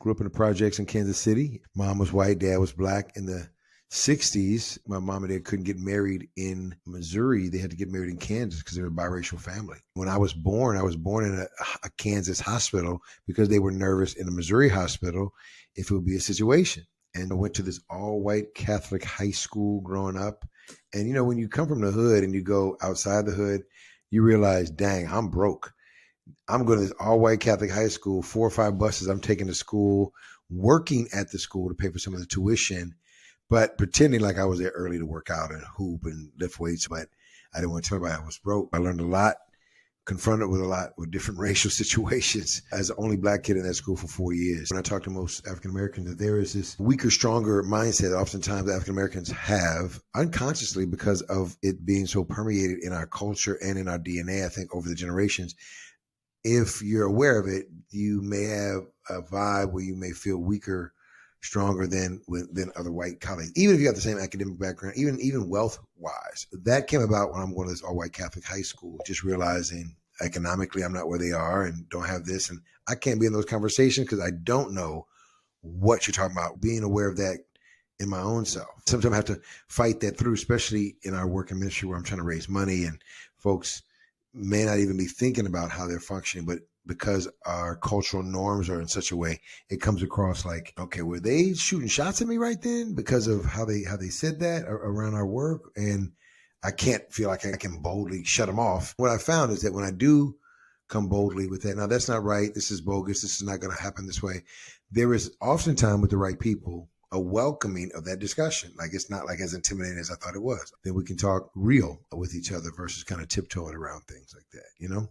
Grew up in the projects in Kansas City. Mom was white, dad was black. In the 60s, my mom and dad couldn't get married in Missouri. They had to get married in Kansas because they were a biracial family. When I was born in a Kansas hospital because they were nervous in a Missouri hospital if it would be a situation. And I went to this all-white Catholic high school growing up. And, you know, when you come from the hood and you go outside the hood, you realize, dang, I'm broke. I'm going to this all-white Catholic high school, 4 or 5 buses I'm taking to school, working at the school to pay for some of the tuition, but pretending like I was there early to work out and hoop and lift weights. But I didn't want to tell everybody I was broke. I learned a lot, confronted with a lot with different racial situations as the only black kid in that school for 4 years. When I talk to most African Americans, there is this weaker, stronger mindset that oftentimes African Americans have unconsciously because of it being so permeated in our culture and in our DNA, I think, over the generations. If you're aware of it, you may have a vibe where you may feel weaker, stronger than other white colleagues, even if you got the same academic background, even wealth-wise. That came about when I'm going to this all-white Catholic high school, just realizing economically I'm not where they are and don't have this. And I can't be in those conversations because I don't know what you're talking about. Being aware of that in my own self. Sometimes I have to fight that through, especially in our work and ministry where I'm trying to raise money and folks may not even be thinking about how they're functioning, but because our cultural norms are in such a way, it comes across like, okay, were they shooting shots at me right then because of how they said that around our work? And I can't feel like I can boldly shut them off. What I found is that when I do come boldly with that, now that's not right, this is bogus, this is not going to happen this way, there is oftentimes with the right people a welcoming of that discussion. Like it's not like as intimidating as I thought it was. Then we can talk real with each other versus kind of tiptoeing around things like that, you know?